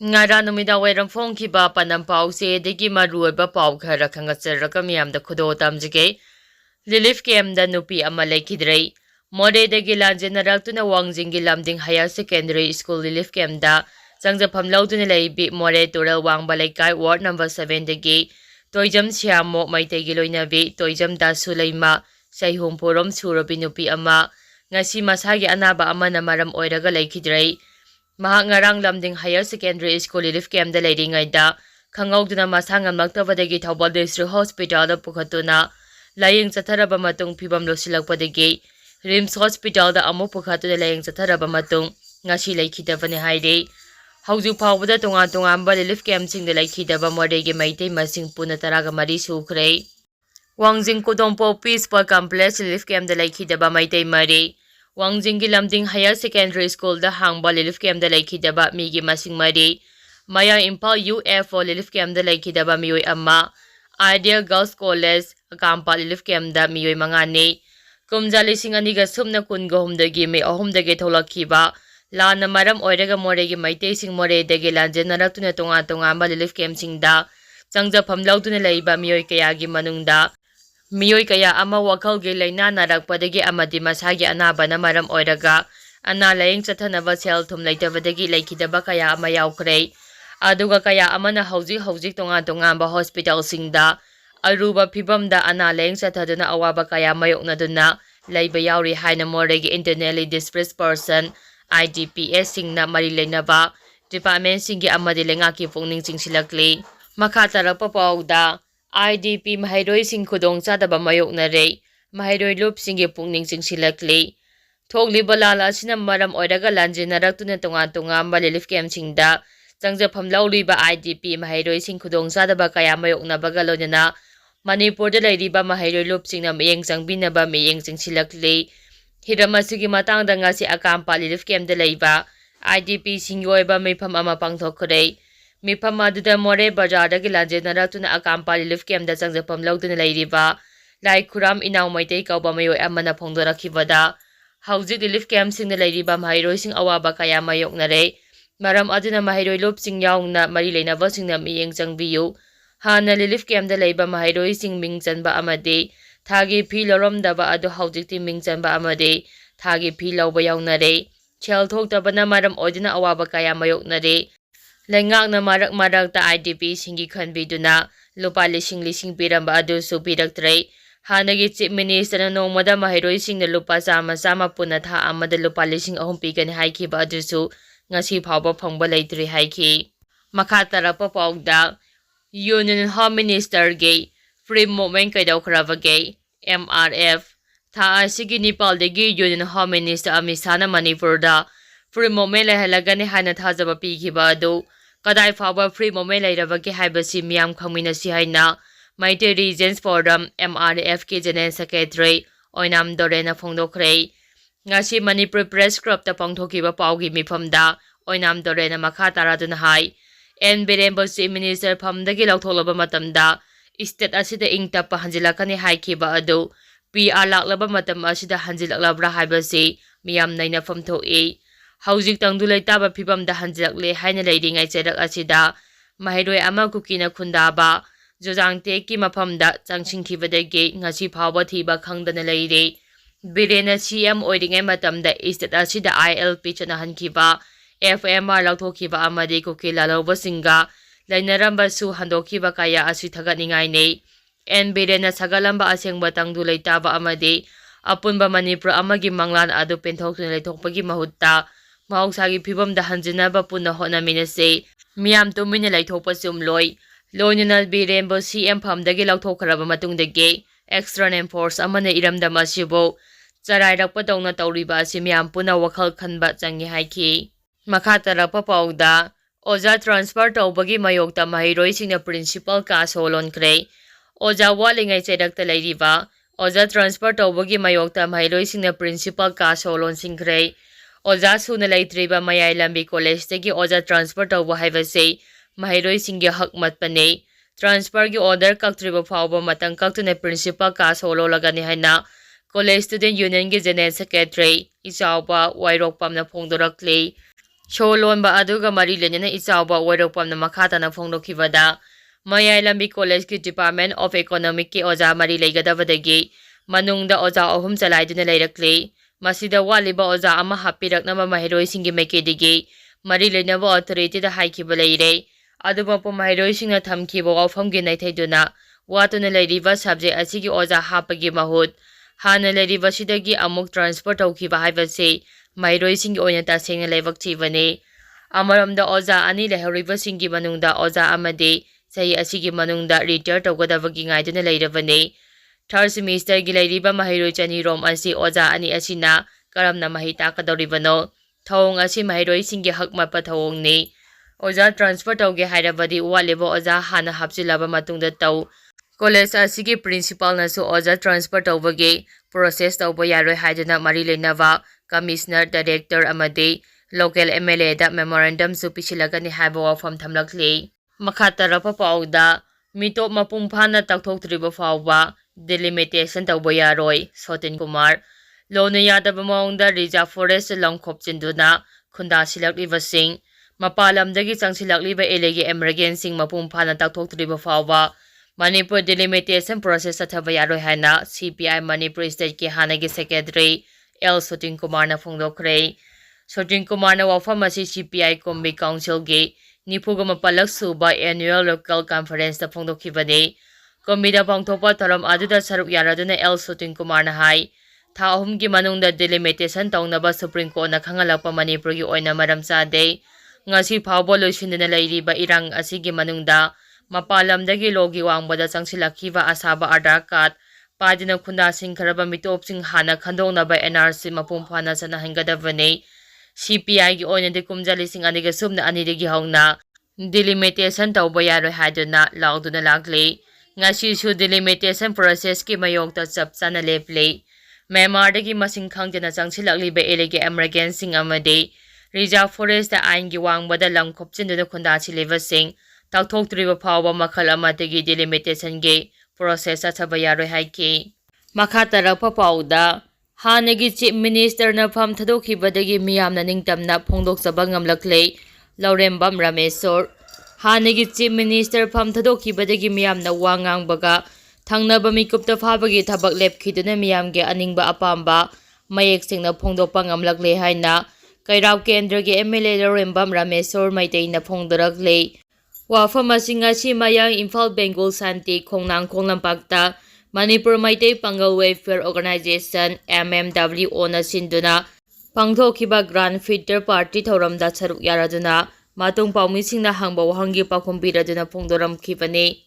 Ngara numida wairam phongkiba panam pause degi maruoiba pau khara khangatsaraka miyamda khudo tamjige Relief camp da nupi ama lekhidrei Mode degi lanjenarak tuna wangjingi lamding higher secondary school relief camp da changja phamlau tuna leibi more toral wangba laikai ward number 7 degi toijam siamo maitegi loinabi toijam da sulaima saihum porom surabi nupi ama ngasi masagi anaba ama na maram oiraga lekhidrei Mahak ngarang lamding higher secondary school relief camp da leiringai da khangawduna masangam maktabadagi Thobal district hospital da pukhatuna laying chatharaba matung phibam losilakpadagi Rims hospital da amu pukhatuna laying chatharaba matung ngasi leikhidabani haire hauju phawbada tonga ba relief camp sing da leikhidaba modegi maitei masing puna taraga mari sukhrei Wangjing Kudompo Peaceful Complex relief camp da leikhidaba maitei mari Wangjingi lamding higher secondary school da hangba relief camp da leikhidaba migi masing mari Maya Impal UFO relief camp da leikhidaba miyoi amma Ideal Girls College Akampa relief camp da miyoi mangani Kumjali singani ga sumna kungahum dagi me ahum dagi tholakhiba lana maram oiraga moregi maitei sing more dagi lanjenarak tuna tonga ba relief camp sing da changja phamlau tuna leiba miyoi kayagi manungda Miyoi kaya ama wakal ge laina narakpadagi amadi masagi anaba na maram oiraga ana laying chathanaba sel thum leitabadagi leikhidaba kaya ama yaukhrei aduga kaya amana hauji tonga ba hospital singda aruba phibamda ana laying chathaduna awaba kaya mayoknaduna leiba yauri haina moregi internally displaced person IDPS singna mari leinaba department singi amadi lengaki pungning chingsilakli makha tarapa pawda IDP mahairoi sing khudong chadaba mayoknare mahairoi lup singi pungning chingsilakli thogliba lala sina maram oiraga lanjenarak tuna tonga ba relief camp singda changja phamlau liba IDP mahairoi sing khudong chadaba kaya mayokna bagalonana Manipur da leiriba mahairoi lup singna miyeng changbinaba miyeng chingsilakli hiramasigi matangda ngasi akampa relief camp da leiba IDP singoiba mifam ama pangthokhrei Mifam aduda more bazardagi lanjenarak tuna akampa relief camp da changja phamlau tuna leiriba lai khuram inaw maitei kauba mayoi amana phongdokchaba haujik relief camp sing da leiriba mahairoi sing awaba kaya mayoknare maram aduna mahairoi lup sing yaungna mari leinaba singna miyeng changbiyu hana relief camp da leiba mahairoi sing mingchanba amade thagi phi loromdaba adu haujikti mingchanba amade thagi phi lawba yaunare chel thoktabana maram oidina awaba kaya mayoknare Lengakna marak ta IDP singi khanbiduna lupa lising piramba adu su piraktrei hanagi chief minister na nongmada mahairoi singna lupa sama puna tha amada lupa lising ahum pigani haikhiba adu su ngasi phawba phangba leitri haikhi makha tarapa pawda Union Home Minister ge free movement kaidawkhraba ge MRF tha asigi Nepal degi Union Home Minister Amisana Manipur da free movement lehalagani hana thajaba pighiba adu kadai fawba free movement leirabagi haibasi miyam khangminasi haina Maite Regions Forum MRF ke General Secretary Oinam Dorena phongdokhrei ngasi Manipur Press Club ta pangthokiba pawgi mifamda Oinam Dorena makha taraduna hai Biren Chief Minister phamdagi lautholaba matamda state asida ingtapa hanjilakani haikhiba adu PR laklaba matam asida hanjilaklabra haibasi miyam naina famthoi Haujik tangdu leitaba phibamda hanjilakle haina leiringai cherak asida mahairoi ama kukina khundaba jojangte ki mafamda changsinkhibadagi ngasi phawba thiba khangdana leire Biren CM oiringai matamda state asida ILP chanahankiba FMR lauthokiba amadi kukila lawba singa lainaramba su handokhiba kaya asi thaganingai nei Biren sagalamba asengba tangdu leitaba amadi apunba Manipur amagi manglan adu penthokna leithokpagi mahutta Mahausagi phibamda hanjinaba puna honaminase miyam tumina leithokpa sumloi loinuna Biren CM phamdagi lauthokhraba matungdagi external force amane iramda masibo charairakpa tawna tawriba asi miyam puna wakhal khanba changi haiki makha tarapa pawda oja transfer tawbagi mayokta mahairoi singna principal ka solon krei oja walingai cherakta leiriba oja transfer tawbagi mayokta mahairoi singna principal ka solon singkrei Oja suna leitriba mayai lambi college tegi oja transfer tawba haibase mahairoi singi hakmat pane transfer gi order kaktriba phawba matang kaktuna principal ka solo lagani haina college student union gi general secretary ichawba wairok pamna phongdorakle Show lonba aduga mari lenina ichawba oirokpamna makhatana phongdokchibada Mayai Lambi College ki Department of Economic ki oja mari leigadabadagi manungda oja ahum chalaiduna leirakle masida waliba oja ama hapiraknaba mahiroi singi mekedigi mari lenaba authority da haikiba leire aduba po mahiroi singna thamkiba wafamgi naithaiduna watuna leiriba subject asigi oja hapagi mahut hana leiriba sidagi amuk transfer tawkiba haibase mahiroi singi oina tasengna leibakchibane amaramda oja ani lehoriba singi manungda oja amade sahi asigi manungda retire tawgadabagi ngaiduna leirabane third semester gi leiriba mahiroi chani rom asi oja ani asina karamna mahi takadoribano thawong asi mahiroi singi hakma pathawong ni oja transfer tawge hairabadi waleba oja hana hapchilaba matungda taw college asigi principal nasu oja transfer tawbage process tawba yaroi haiduna mari leinaba commissioner director amade local MLA da memorandum su pisilagani haiba wafam thamlakle Makhatarapa pauda mitop mapungphana takthoktriba fawba delimitation tawba yaroi Sotin Kumar lona yadaba maungda Reserve Forest langkhopchinduna khunda silakliba sing mapalamdagi changsilakliba elegi emergency sing mapungphana takthoktriba fawba Manipur delimitation process athaba yaroi haina CPI Manipur State ki hanagi secretary L Sotin Kumar na phongdokre Sotin Kumar na wafam asi CPI Kombi Council ge Nipugama palak suba annual local conference ta phongdokchibane komida pangthopa tharam aduda saruk yaraduna L Sotin Kumar na hai tha ahum gi manungda delimitation tawnaba Supreme Court na khangalakpa Manipur gi oina maram chade ngasi phawba loisinduna leiriba irang asigi manungda mapalamdagi logi wangbada changsilakhiba asaba Aadhaar card padina khunda singkharaba mitopsing hana khandongnaba NRC mapungphana sana hangadabane CPI gi oina de kumjali sing aniga subna anidagi hauna delimitation tawba yaroi haiduna lauduna lakle ngasi su delimitation process ki mayokta chapchana leple Myanmar dagi masing khangjana changsilakliba elegi emergency amade Reserve Forest da ain gi wangbada langkhopchinduna khunda sileba sing takthoktriba phawba makhal amadagi delimitation ge process athaba yaroi haiki makhatarapa pauda Hanagi Chief Minister na pham thadokhibadagi miyamna ningtamna phongdokchaba ngamlakle Laurembam Ramesor Hanagi Chief Minister pham thadokhibadagi miyamna wangang thangnaba mikupta phabagi thabak lepkhiduna miyamge aningba apamba mayek singna phongdokpa ngamlakle haina Kairao Kendra ge MLA Laurembam Ramesor maiteina phongdorakle wafam asinga si mayang Imphal Bengal Santi khongnang khonglampakta Manipur Maitei Pangal Welfare Organization MMWO na sinduna pangthokhiba Grand Feeder Party thoramda saruk yaraduna matung paumi singna hangba wahangi pakhumbiraduna phongdoramkhibane